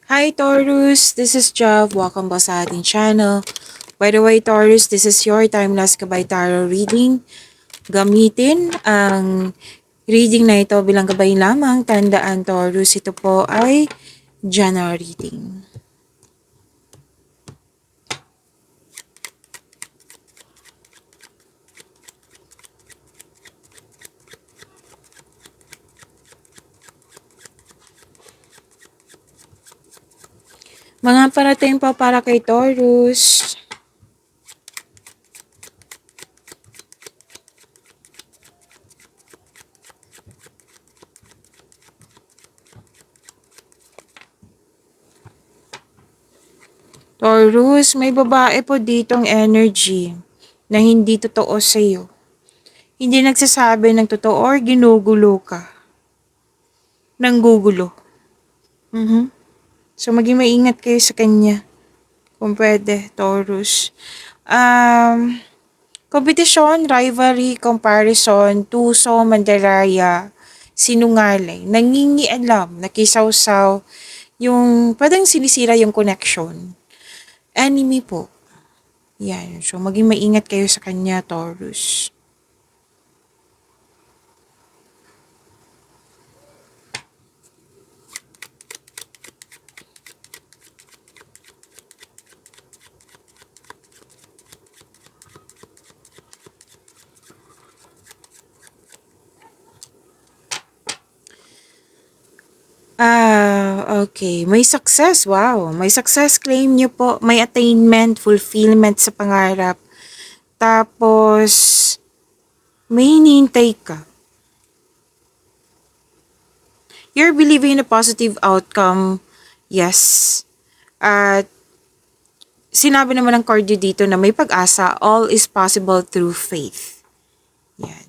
Hi Taurus, this is Jav. Welcome ba sa ating channel. By the way Taurus, this is your Timeless Gabay Tarot reading. Gamitin ang reading na ito bilang gabay lamang. Tandaan Taurus, ito po ay general reading. Mga parating pa para kay Taurus. Taurus, may babae po ditong energy na hindi totoo sa iyo. Hindi nagsasabi ng totoo or ginugulo ka. Nanggugulo. So maging maingat kayo sa kanya. Kung pwede, Taurus. Kompetisyon, rivalry, comparison, tuso, mandaraya, sinungaling, nangingialam, nakisawsaw, yung pwedeng sinisira yung connection. Enemy po. Yan. So maging maingat kayo sa kanya, Taurus. Okay. May success. Wow. May success claim niyo po. May attainment, fulfillment sa pangarap. Tapos, may hinihintay ka. You're believing in a positive outcome. Yes. At sinabi naman ng card dito na may pag-asa. All is possible through faith. Yan.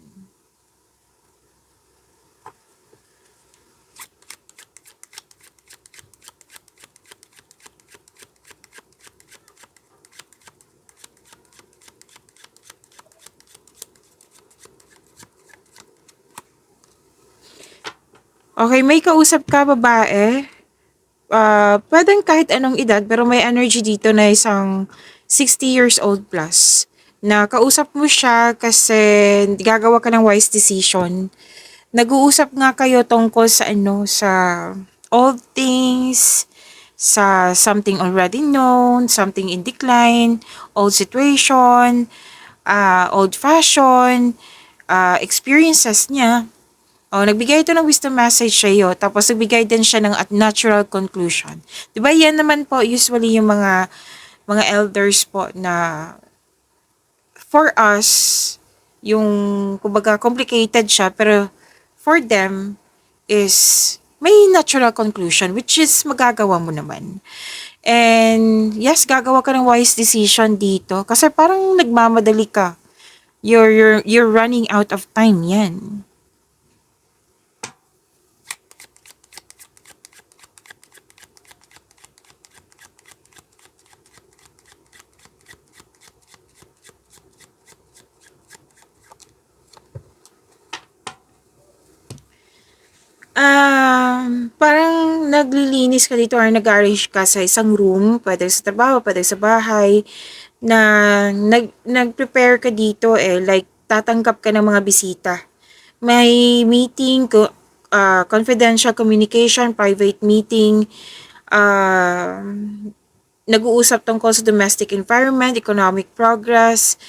Okay, may kausap ka, babae. Pwedeng kahit anong edad, pero may energy dito na isang 60 years old plus. Na kausap mo siya kasi gagawa ka ng wise decision. Nag-uusap nga kayo tungkol sa sa old things, sa something already known, something in decline, old situation, old fashion, experiences niya. Oh, nagbigay ito ng wisdom message sa iyo, tapos nagbigay din siya ng natural conclusion. 'Di ba? Yan naman po usually yung mga elders po na for us yung kumbaga complicated siya, pero for them is may natural conclusion which is magagawa mo naman. And yes, gagawa ka ng wise decision dito kasi parang nagmamadali ka. You're running out of time yan. Parang naglilinis ka dito or nag-arrange ka sa isang room, pwede sa trabaho, pwede sa bahay, na nag-prepare ka dito like tatanggap ka ng mga bisita. May meeting, confidential communication, private meeting, uh, nag-uusap tungkol sa domestic environment, economic progress,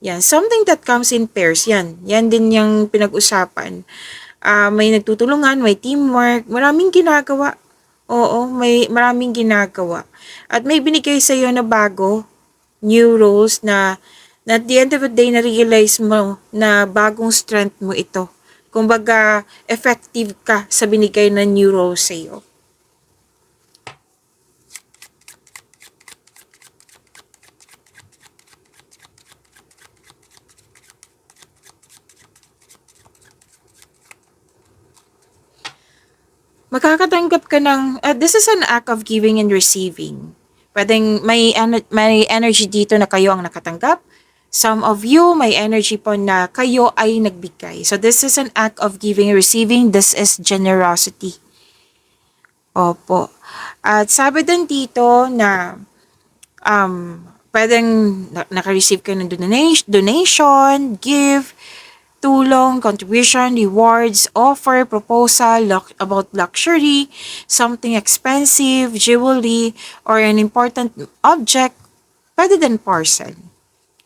yan. Something that comes in pairs, yan. Yan din yung pinag-usapan. May nagtutulungan, may teamwork, maraming ginagawa. Oo, may maraming ginagawa. At may binigay sa iyo na bago, new roles na at the end of the day, na-realize mo na bagong strength mo ito. Kumbaga, effective ka sa binigay na new role sa iyo. Makakatanggap ka ng, this is an act of giving and receiving. Pwedeng may energy dito na kayo ang nakatanggap. Some of you, may energy po na kayo ay nagbigay. So this is an act of giving and receiving. This is generosity. Opo. At sabi din dito na pwedeng naka-receive kayo ng donation, give, tulong, contribution, rewards, offer, proposal, about luxury, something expensive, jewelry, or an important object, pwede din parcel.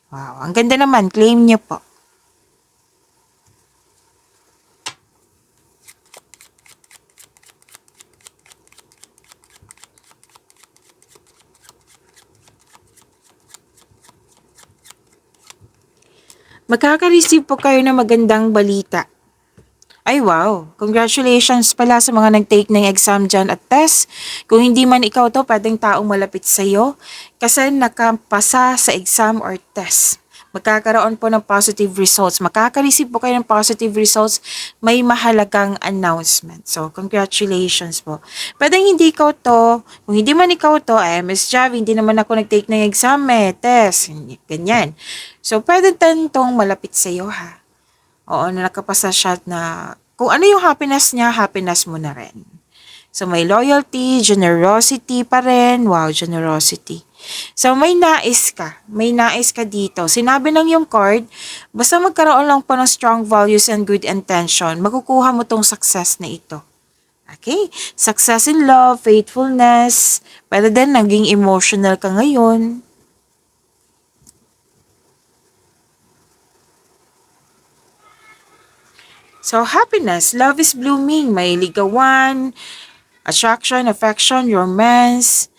Wow, ang ganda naman, claim niyo po. Magkaka-receive po kayo ng magandang balita. Ay wow, congratulations pala sa mga nag-take ng exam dyan at test. Kung hindi man ikaw to, pwedeng taong malapit sa'yo kasi nakapasa sa exam or test. Magkakaroon po ng positive results. Makaka-receive po kayo ng positive results. May mahalagang announcement. So, congratulations po. Pwedeng hindi ikaw to. Kung hindi man ikaw to, Miss Javi, hindi naman ako nag-take ng exam test. Ganyan. So, pwede tantong malapit sa'yo ha. Oo, na nakapasa siya na kung ano yung happiness niya, happiness mo na rin. So, may loyalty, generosity pa rin. Wow, generosity. So, may nais ka. May nais ka dito. Sinabi ng yung card, basta magkaroon lang po ng strong values and good intention, makukuha mo tong success na ito. Okay? Success in love, faithfulness, pwede din naging emotional ka ngayon. So, happiness, love is blooming, may ligawan, attraction, affection, romance,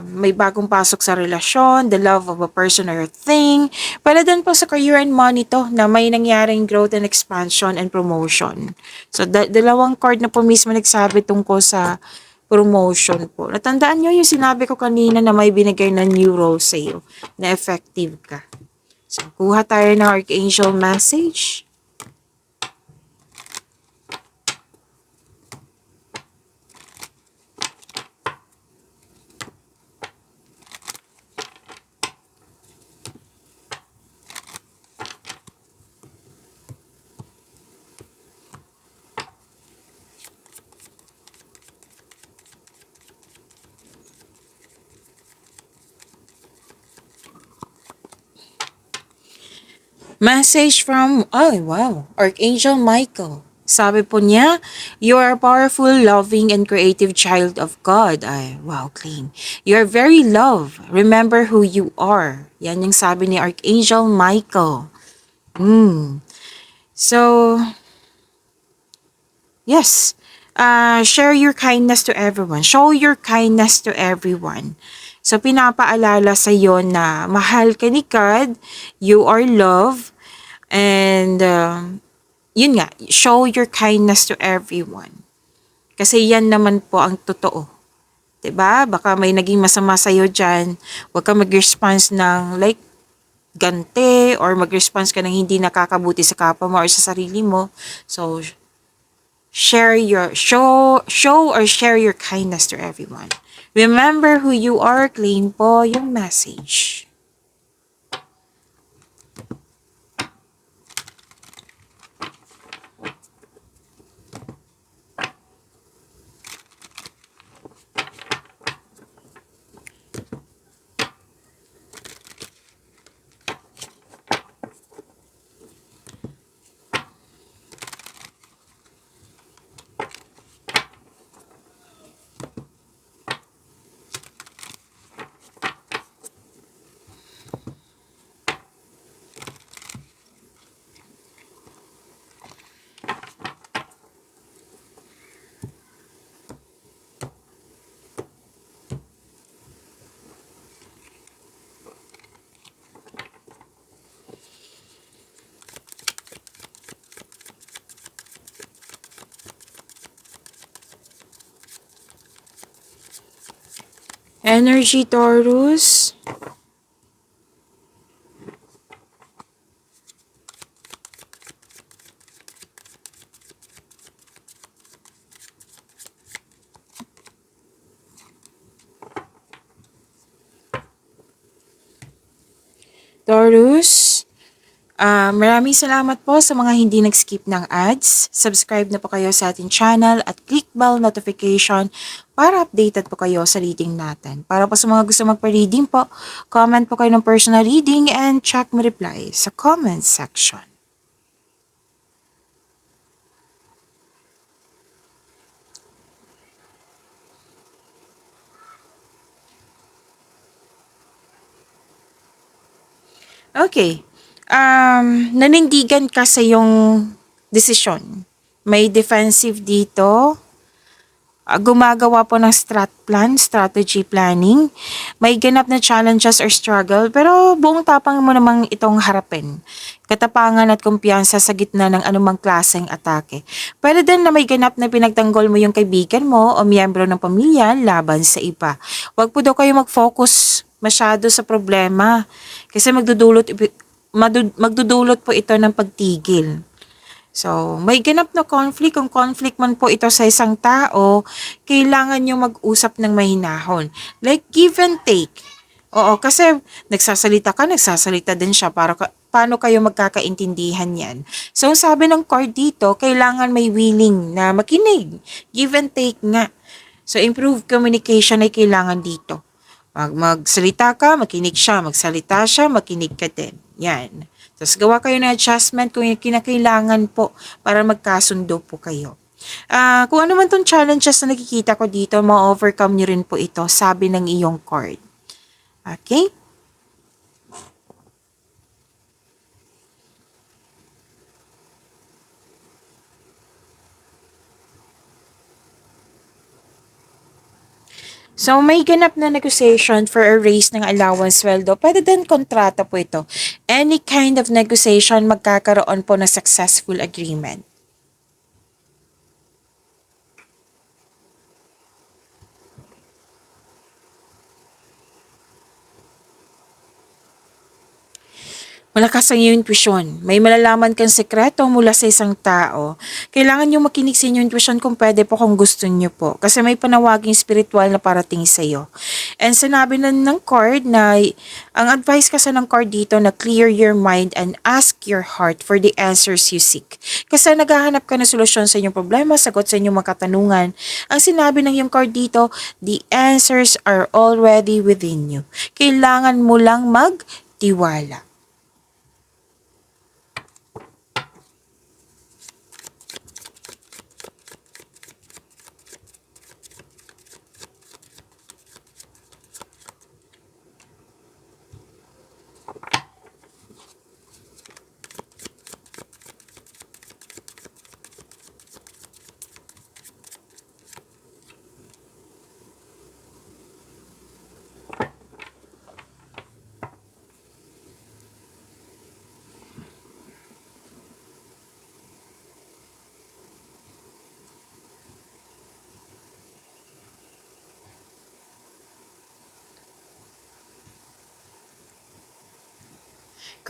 may bagong pasok sa relasyon, the love of a person or a thing. Pwede din po sa career and money to na may nangyaring growth and expansion and promotion. So, dalawang card na po mismo nagsabi tungkol sa promotion po. Natandaan nyo yung sinabi ko kanina na may binigay na new role sa iyo na effective ka. So, kuha tayo ng Archangel message. Message from, oh wow, Archangel Michael. Sabi po niya, you are a powerful, loving, and creative child of God. Ay, wow, clean. You are very loved. Remember who you are. Yan yung sabi ni Archangel Michael. So, yes. Share your kindness to everyone. Show your kindness to everyone. So, pinapaalala sa iyo na mahal ka ni God, you are loved, and yun nga, show your kindness to everyone. Kasi yan naman po ang totoo. 'Di ba? Baka may naging masama sa'yo dyan, huwag ka mag-response ng like, gante, or mag-response ka ng hindi nakakabuti sa kapwa mo or sa sarili mo. So, show or share your kindness to everyone. Remember who you are, claim po yung message. Energy, Taurus. Taurus, Maraming salamat po sa mga hindi nag-skip ng ads. Subscribe na po kayo sa ating channel at click bell notification para updated po kayo sa reading natin. Para po sa mga gusto magpa-reading po, comment po kayo ng personal reading and check my reply sa comment section. Okay. Nanindigan ka sa yung desisyon. May defensive dito. Gumagawa po ng strategy planning. May ganap na challenges or struggle, pero buong tapang mo namang itong harapin. Katapangan at kumpiyansa sa gitna ng anumang klaseng atake. Pwede din na may ganap na pinagtanggol mo yung kaibigan mo o miyembro ng pamilya laban sa iba. Huwag po daw kayo mag-focus masyado sa problema kasi magdudulot po ito ng pagtigil. So, may ganap na conflict. Kung conflict man po ito sa isang tao, kailangan nyo mag-usap ng mahinahon. Like give and take. Oo, kasi nagsasalita din siya para paano kayo magkakaintindihan yan. So, sabi ng card dito, kailangan may willing na makinig. Give and take nga. So, improved communication ay kailangan dito. Magsalita ka, makinig siya. Magsalita siya, makinig ka din. Yan. Tapos gawa kayo ng adjustment kung yung kinakailangan po para magkasundo po kayo. Kung ano man tong challenges na nakikita ko dito, ma-overcome nyo rin po ito, sabi ng iyong card. Okay? So, may ganap na negotiation for a raise ng allowance sweldo. Pwede din kontrata po ito. Any kind of negotiation, magkakaroon po ng successful agreement. Malakas ang iyong intuition. May malalaman kang sekreto mula sa isang tao. Kailangan nyo makinig sa inyong intuition kung pwede po kung gusto nyo po. Kasi may panawaging spiritual na parating sa iyo. And sinabi na ng card na ang advice kasi ng card dito na clear your mind and ask your heart for the answers you seek. Kasi naghahanap ka ng solusyon sa inyong problema, sagot sa inyong mga katanungan. Ang sinabi ng iyong card dito, the answers are already within you. Kailangan mo lang magtiwala.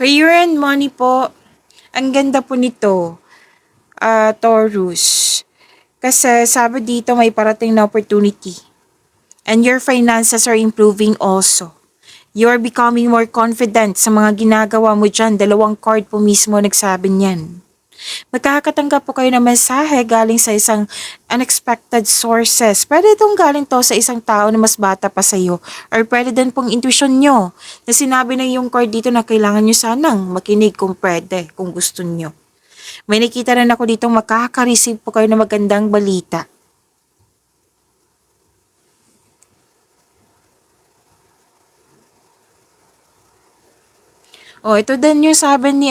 Career and money po, ang ganda po nito, Taurus. Kasi sabi dito may parating na opportunity. And your finances are improving also. You are becoming more confident sa mga ginagawa mo dyan. Dalawang card po mismo nagsabi niyan. Magkakatanggap po kayo ng mensahe galing sa isang unexpected sources. Pwede itong galing to sa isang tao na mas bata pa sa iyo. Or pwede din pong intuition nyo na sinabi ng yung card dito na kailangan nyo sanang makinig kung pwede, kung gusto nyo. May nakita rin ako dito makaka-receive po kayo ng magandang balita. Oh, ito din yung sabi ni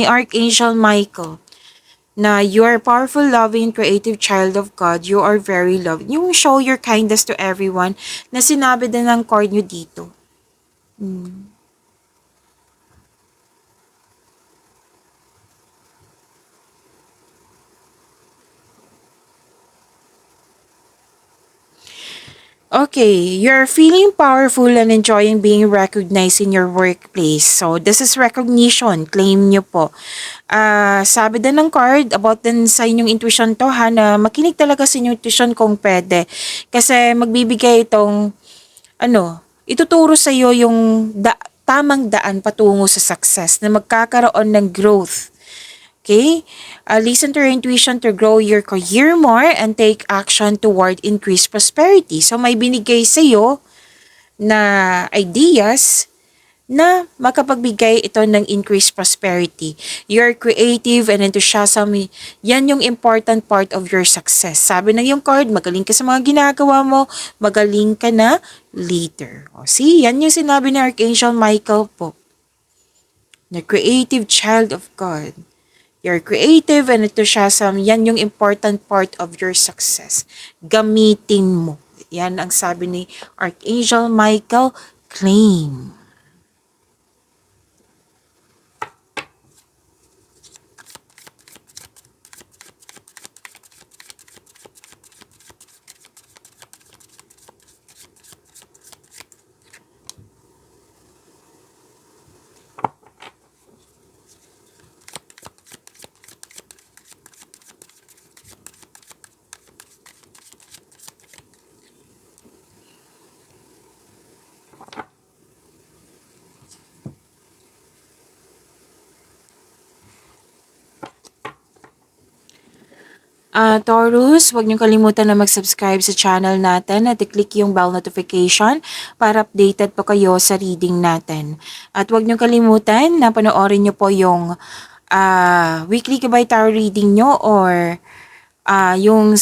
Archangel Michael na you are powerful, loving, creative child of God. You are very loved. Yung show your kindness to everyone na sinabi din ng card nyo dito. Okay, you're feeling powerful and enjoying being recognized in your workplace. So, this is recognition. Claim nyo po. Sabi din ng card about din sa inyong intuition to ha, na makinig talaga sa inyong intuition kung pwede. Kasi magbibigay itong, ituturo sa iyo yung tamang daan patungo sa success, na magkakaroon ng growth. Okay? Listen to your intuition to grow your career more and take action toward increased prosperity. So may binigay sa'yo na ideas na makapagbigay ito ng increased prosperity. You're creative and enthusiasm. Yan yung important part of your success. Sabi ng yung card, magaling ka sa mga ginagawa mo, magaling ka na leader. O, see, yan yung sinabi ni Archangel Michael po. The creative child of God. You're creative and enthusiasm. Yan yung important part of your success. Gamitin mo. Yan ang sabi ni Archangel Michael. Claim. Taurus, huwag niyong kalimutan na mag-subscribe sa channel natin at i-click yung bell notification para updated po kayo sa reading natin. At huwag niyong kalimutan na panoorin niyo po yung weekly Gabay Tarot reading niyo or yung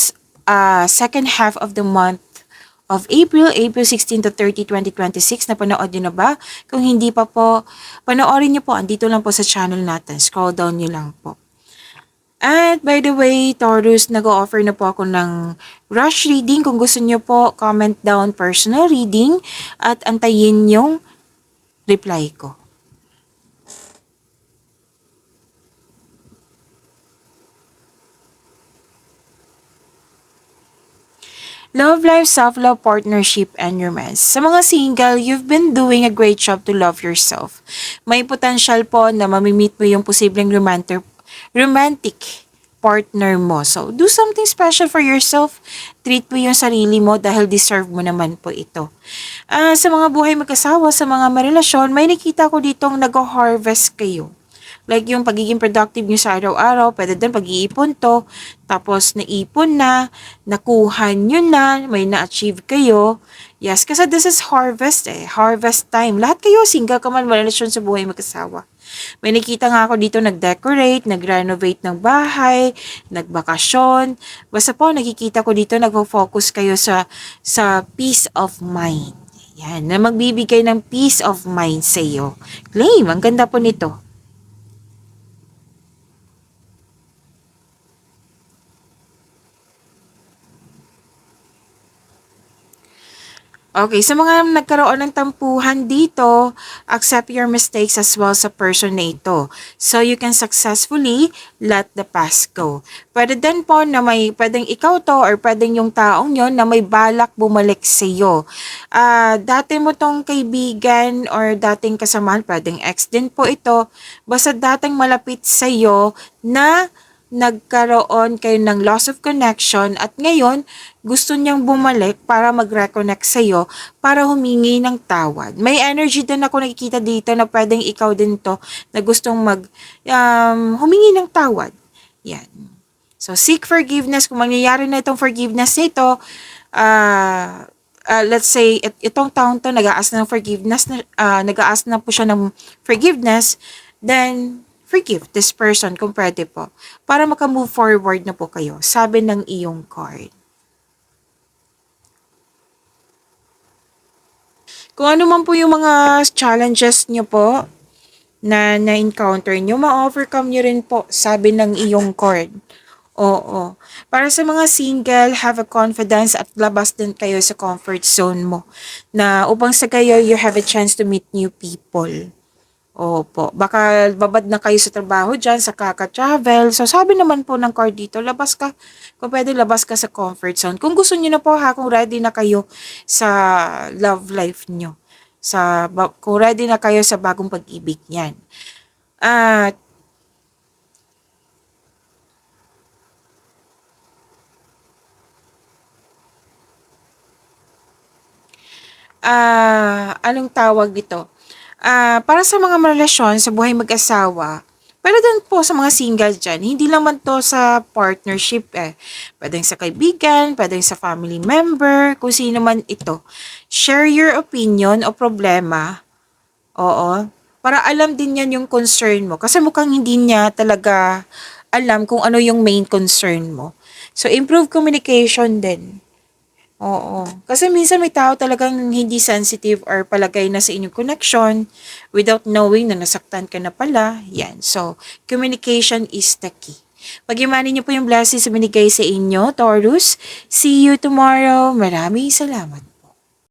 second half of the month of April 16 to 30, 2026. Napanood niyo na ba? Kung hindi pa po, panoorin niyo po. Andito lang po sa channel natin. Scroll down niyo lang po. At by the way, Taurus, nag-o-offer na po ako ng rush reading. Kung gusto niyo po, comment down personal reading at antayin yung reply ko. Love life, self-love, partnership, and romance. Sa mga single, you've been doing a great job to love yourself. May potential po na mamimit mo yung posibleng romantic partner mo. So, do something special for yourself. Treat mo yung sarili mo dahil deserve mo naman po ito. Sa mga buhay mag-asawa, sa mga marelasyon, may nakita ko ditong nag-harvest kayo. Like yung pagiging productive nyo sa araw-araw, pwede din pag-iipon to, tapos naipon na, nakuha nyo na, may na-achieve kayo. Yes, kasi this is harvest harvest time. Lahat kayo, single ka man, relasyon sa buhay mag-asawa. May nakita nga ako dito nag-decorate, nag-renovate ng bahay, nagbakasyon. Basta po, nakikita ko dito nagfo-focus kayo sa peace of mind. Yan, na magbibigay ng peace of mind sa iyo. Claim, ang ganda po nito. Okay, sa mga nagkaroon ng tampuhan dito, accept your mistakes as well sa person na ito. So, you can successfully let the past go. Pwede din po na pwedeng ikaw to or pwedeng yung taong yon na may balak bumalik sa iyo. Dati mo tong kaibigan or dating kasamahan, pwedeng ex din po ito, basta dating malapit sa iyo na nagkaroon kayo ng loss of connection at ngayon gusto niyang bumalik para mag-reconnect sa'yo para humingi ng tawad. May energy din ako nakikita dito na pwedeng ikaw din to na gustong humingi ng tawad. Yan. So, seek forgiveness. Kung mangyayari na itong forgiveness nito, let's say, itong taon to, nag-aas na ng forgiveness, nag-aas na po siya ng forgiveness, then, forgive this person kung pwede po. Para maka-move forward na po kayo. Sabi ng iyong card. Kung ano man po yung mga challenges nyo po na na-encounter nyo, ma-overcome nyo rin po. Sabi ng iyong card. Oo. Para sa mga single, have a confidence at labas din kayo sa comfort zone mo. Na upang sa kayo, you have a chance to meet new people. Opo. Baka babad na kayo sa trabaho dyan, sa kaka-travel. So, sabi naman po ng card dito, labas ka. Kung pwede, labas ka sa comfort zone. Kung gusto niyo na po ha, kung ready na kayo sa love life nyo. Kung ready na kayo sa bagong pag-ibig yan. At, anong tawag dito? Para sa mga relasyon sa buhay mag-asawa, pero din po sa mga single dyan, hindi naman to sa partnership eh. Pwedeng sa kaibigan, pwedeng sa family member, kung sino man ito. Share your opinion o problema. Oo. Para alam din yan yung concern mo. Kasi mukhang hindi niya talaga alam kung ano yung main concern mo. So, improve communication din. Oo. Kasi minsan may tao talagang hindi sensitive or palagay na sa inyong connection without knowing na nasaktan ka na pala. Yan. So, communication is the key. Pag-imanin niyo po yung blessings na binigay sa inyo, Taurus. See you tomorrow. Maraming salamat.